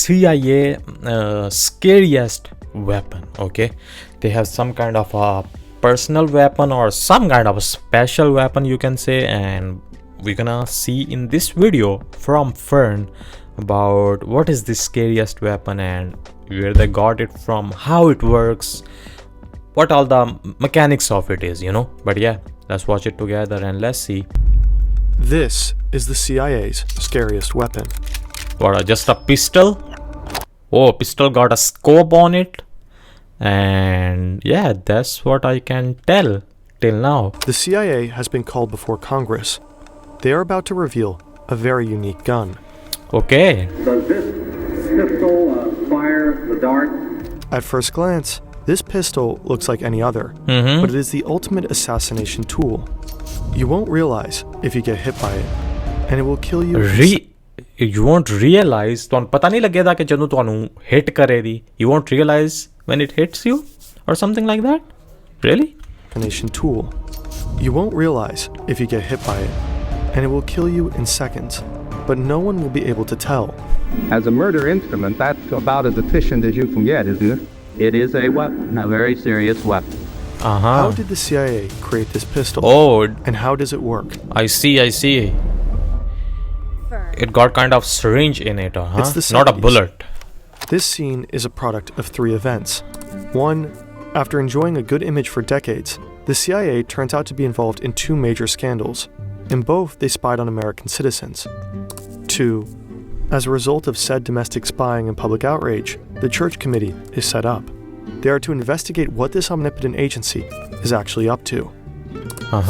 CIA scariest weapon. Okay, they have some kind of a personal weapon or some kind of a special weapon, you can say, and we're gonna see in this video from Fern about what is the scariest weapon and where they got it from, how it works, what all the mechanics of it is, but yeah, let's watch it together and let's see. This is the CIA's scariest weapon. What, just a pistol? Oh, pistol got a scope on it, and yeah, that's what I can tell till now. The CIA has been called before Congress. They are about to reveal a very unique gun. Okay. Does this pistol fire the dart? At first glance, this pistol looks like any other, but it is the ultimate assassination tool. You won't realize if you get hit by it, and it will kill you. You won't realize. ਤੁਹਾਨੂੰ ਪਤਾ ਨਹੀਂ ਲੱਗੇਗਾ ਕਿ ਜਦੋਂ ਤੁਹਾਨੂੰ hit ਕਰੇਗੀ. You won't realize when it hits you or something like that. Really? Assassination tool. You won't realize if you get hit by it, and it will kill you in seconds, but no one will be able to tell. As a murder instrument, that's about as efficient as you can get, isn't it? It is a weapon, a very serious weapon. How did the CIA create this pistol? Oh, and how does it work? I see. It got kind of syringe in it, It's the not a 70s. bullet. This scene is a product of three events. One, after enjoying a good image for decades, the CIA turns out to be involved in two major scandals. In both, they spied on American citizens. Two, as a result of said domestic spying and public outrage, the Church Committee is set up. They are to investigate what this omnipotent agency is actually up to.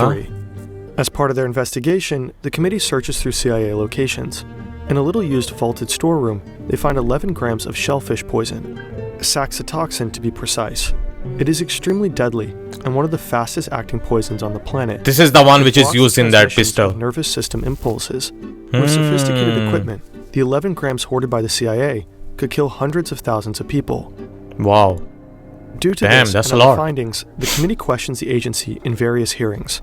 Three, as part of their investigation, the committee searches through CIA locations. In a little-used vaulted storeroom, they find 11 grams of shellfish poison, saxitoxin to be precise. It is extremely deadly and one of the fastest-acting poisons on the planet. This is the one which is used in that pistol. Nervous system impulses. With sophisticated equipment, the 11 grams hoarded by the CIA could kill hundreds of thousands of people. Wow. Due to Damn, this that's and a other lot. findings, the committee questions the agency in various hearings.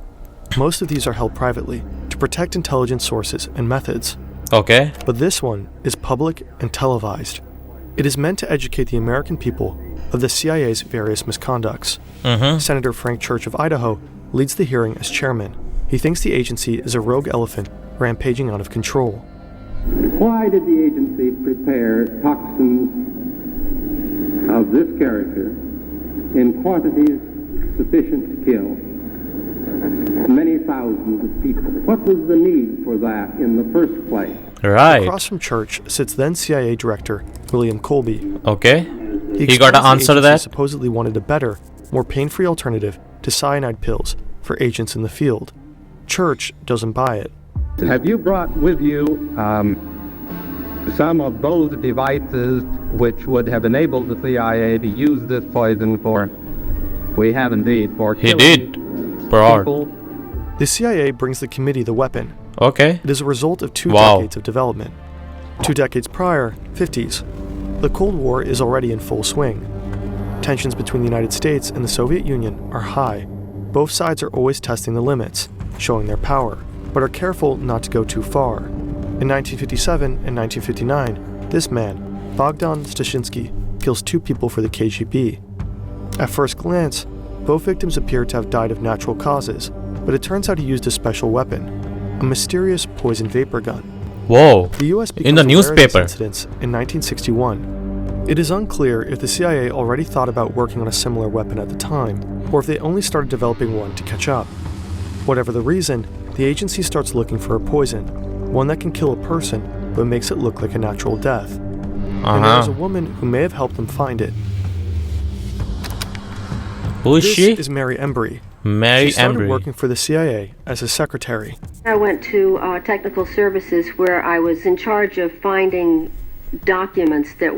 Most of these are held privately to protect intelligence sources and methods. Okay. But this one is public and televised. It is meant to educate the American people of the CIA's various misconducts. Senator Frank Church of Idaho leads the hearing as chairman. He thinks the agency is a rogue elephant rampaging out of control. Why did the agency prepare toxins of this character in quantities sufficient to kill many thousands of people? What was the need for that in the first place? Right. Across from Church sits then CIA Director William Colby. Okay. He explains got to the answer agency that. supposedly wanted a better, more pain-free alternative to cyanide pills for agents in the field. Church doesn't buy it. Have you brought with you some of those devices which would have enabled the CIA to use this poison for? We have indeed, for He killing did. Broad. people. The CIA brings the committee the weapon. Okay. It is a result of two Wow. decades of development. 2 decades prior, 50s, the Cold War is already in full swing. Tensions between the United States and the Soviet Union are high. Both sides are always testing the limits, showing their power, but are careful not to go too far. In 1957 and 1959, this man, Bogdan Stashinsky, kills 2 people for the KGB. At first glance, both victims appear to have died of natural causes, but it turns out he used a special weapon, a mysterious poison vapor gun. Whoa. The U.S. In the becomes aware of these newspaper. incidents in 1961. It is unclear if the CIA already thought about working on a similar weapon at the time, or if they only started developing one to catch up. Whatever the reason, the agency starts looking for a poison, one that can kill a person but makes it look like a natural death. And there is a woman who may have helped them find it. Who is This she? is Mary Embry. Mary She started Embry. working for the CIA as a secretary. I went to technical services where I was in charge of finding documents that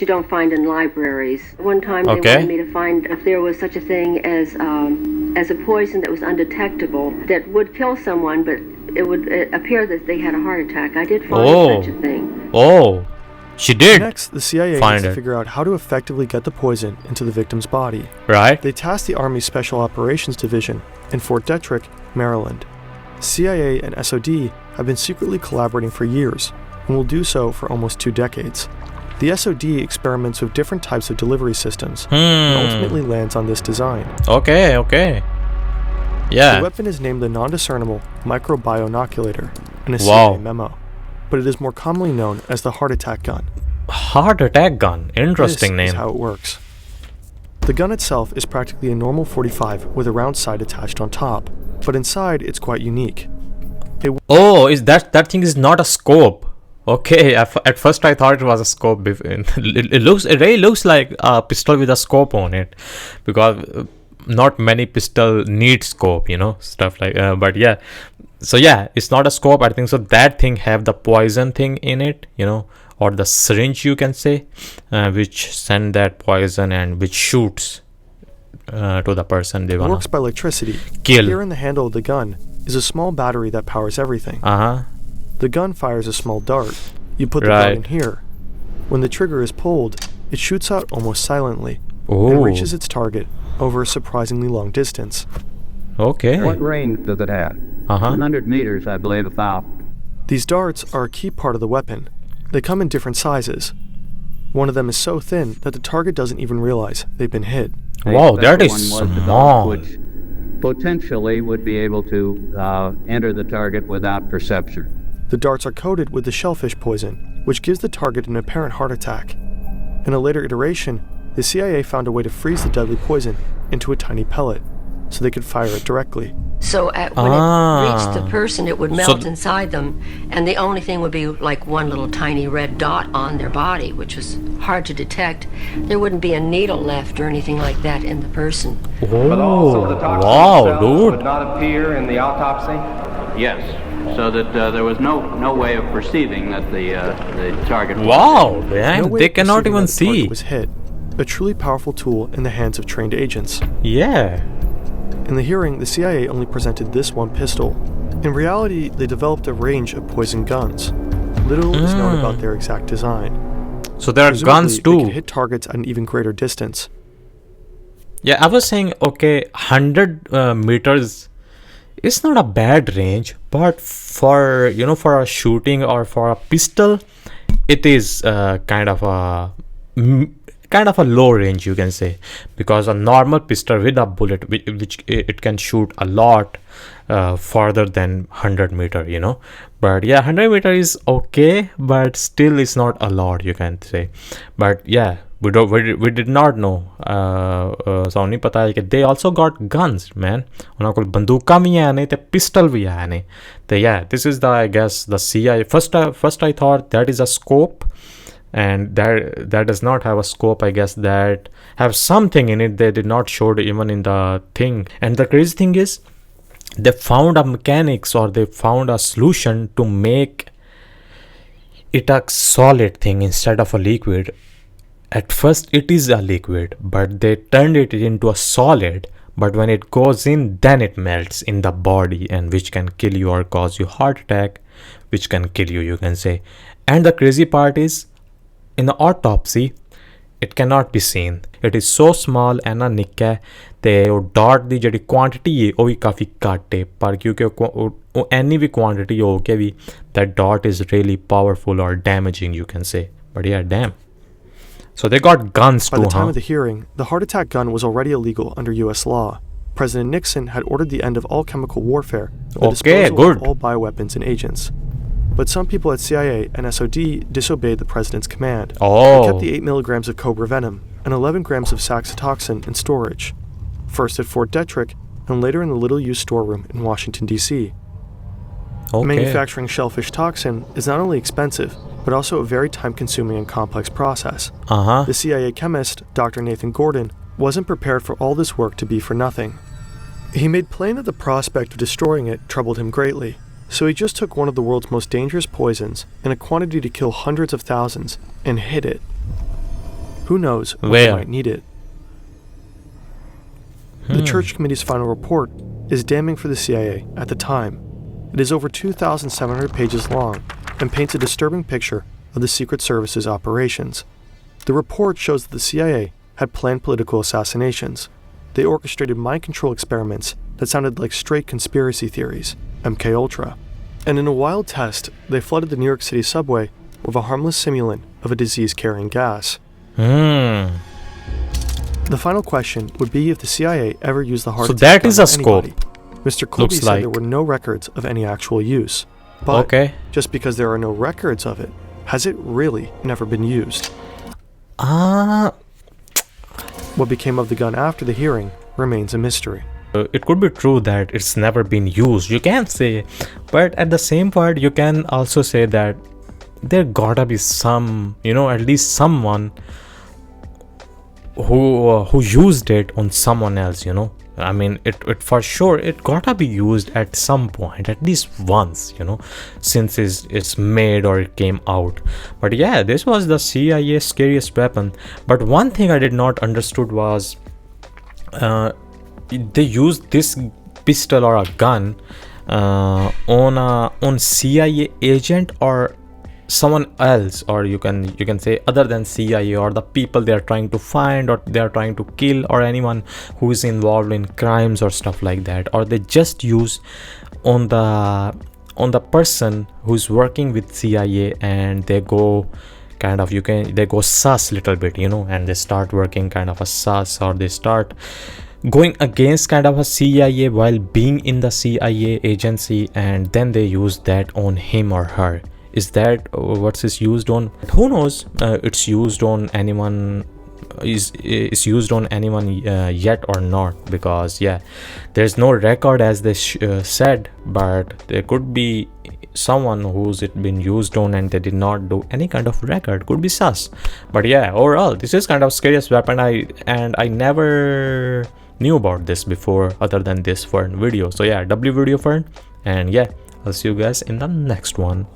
you don't find in libraries. One time they Okay. wanted me to find if there was such a thing as a poison that was undetectable that would kill someone, but it would appear that they had a heart attack. I did find such a thing. Oh. She did. Next, the CIA Find needs to it. figure out how to effectively get the poison into the victim's body. Right? They tasked the Army Special Operations Division in Fort Detrick, Maryland. CIA and SOD have been secretly collaborating for years and will do so for almost 2 decades. The SOD experiments with different types of delivery systems and ultimately lands on this design. Okay, okay. The Yeah. weapon is named the Non-Discernible Microbionoculator in a Wow. CIA memo, but it is more commonly known as the heart attack gun. Heart attack gun. Interesting This is name. how it works. The gun itself is practically a normal 45 with a round sight attached on top, but inside it's quite unique. Oh, is that thing is not a scope? Okay, at first I thought it was a scope. It really looks like a pistol with a scope on it, because not many pistol need scope, stuff like. But yeah, so yeah, it's not a scope. I think so. That thing have the poison thing in it, or the syringe you can say, which send that poison and which shoots to the person they It wanna works by electricity. kill. Here in the handle of the gun is a small battery that powers everything. The gun fires a small dart. You put the dart in Right. here. When the trigger is pulled, it shoots out almost silently Oh, and reaches its target over a surprisingly long distance. okay. What range does it have? 100 meters, I believe, about. These darts are a key part of the weapon. They come in different sizes. One of them is so thin that the target doesn't even realize they've been hit. Wow, that is One was developed small. which potentially would be able to enter the target without perception. The darts are coated with the shellfish poison, which gives the target an apparent heart attack. In a later iteration, the CIA found a way to freeze the deadly poison into a tiny pellet, so they could fire it directly. So when it reached the person, it would melt inside them, and the only thing would be like one little tiny red dot on their body, which was hard to detect. There wouldn't be a needle left or anything like that in the person. But also the toxin wow, themselves dude. would not appear in the autopsy. Yes, so that there was no way of perceiving that the target. Wow, No man, way they of cannot perceiving even that the target see. was hit. A truly powerful tool in the hands of trained agents. Yeah. In the hearing, the CIA only presented this one pistol. In reality, they developed a range of poison guns. Little is known about their exact design. So there are guns Presumably, they could too. hit targets at an even greater distance. Yeah, I was saying, okay, 100 meters is not a bad range, but for for a shooting or for a pistol, it is kind of a low range, you can say, because a normal pistol with a bullet, which it can shoot a lot farther than 100 meter, but yeah, 100 meter is okay, but still it's not a lot, you can say. But yeah, we did not know, so नहीं पता है कि they also got guns, man. उन्होंने कोल बंदूकां भी हैं नहीं ते pistol भी है नहीं. तो yeah, this is the, I guess, the CIA. First I thought that is a scope, and that does not have a scope. I guess that have something in it they did not show it even in the thing. And the crazy thing is, they found a mechanics, or they found a solution to make it a solid thing instead of a liquid. At first it is a liquid, but they turned it into a solid, but when it goes in, then it melts in the body, and which can kill you or cause you heart attack, which can kill you, you can say. And the crazy part is, in the autopsy, it cannot be seen. It is so small and a निक्का है ते वो dart दी जड़ी quantity है वो भी काफ़ी घट है, पर क्योंकि वो any भी quantity हो के भी that dart is really powerful or damaging, you can say. But yeah, damn. So they got guns By too, the time huh? of the hearing, the heart attack gun was already illegal under U.S. law. President Nixon had ordered the end of all chemical warfare, the Okay, disposal good. of all bioweapons and agents. But some people at CIA and SOD disobeyed the president's command. They kept the 8 milligrams of cobra venom and 11 grams of saxitoxin in storage, first at Fort Detrick and later in the little-used storeroom in Washington, D.C. Okay. Manufacturing shellfish toxin is not only expensive, but also a very time-consuming and complex process. The CIA chemist, Dr. Nathan Gordon, wasn't prepared for all this work to be for nothing. He made plain that the prospect of destroying it troubled him greatly, so he just took one of the world's most dangerous poisons in a quantity to kill hundreds of thousands and hid it. Who knows when they Where? might need it. The Church Committee's final report is damning for the CIA at the time. It is over 2,700 pages long and paints a disturbing picture of the Secret Service's operations. The report shows that the CIA had planned political assassinations. They orchestrated mind control experiments that sounded like straight conspiracy theories, MKUltra. And in a wild test, they flooded the New York City subway with a harmless simulant of a disease-carrying gas. Hmm. The final question would be if the CIA ever used the heart So attack that is gun a on scope. anybody. Mr. Colby Looks said there like. were no records of any actual use. But Okay. just because there are no records of it, has it really never been used? Ah. What became of the gun after the hearing remains a mystery. It could be true that it's never been used, you can say, but at the same part you can also say that there gotta be some, at least someone who used it on someone else. I mean, it for sure it gotta be used at some point, at least once, since it's made or it came out. But yeah, this was the CIA scariest weapon. But one thing I did not understood was they used this pistol or a gun on CIA agent or someone else, or you can say other than CIA, or the people they are trying to find or they are trying to kill, or anyone who is involved in crimes or stuff like that, or they just use on the person who's working with CIA, and they go kind of they go sus little bit, and they start working kind of a sus, or they start going against kind of a CIA while being in the CIA agency, and then they use that on him or her. Is that what's is used on? Who knows? It's used on anyone. Is used on anyone yet or not? Because yeah, there's no record as they said, but there could be someone who's it been used on and they did not do any kind of record. Could be sus. But yeah, overall this is kind of scariest weapon. I never knew about this before other than this fern video. So yeah, W video fern, and yeah, I'll see you guys in the next one.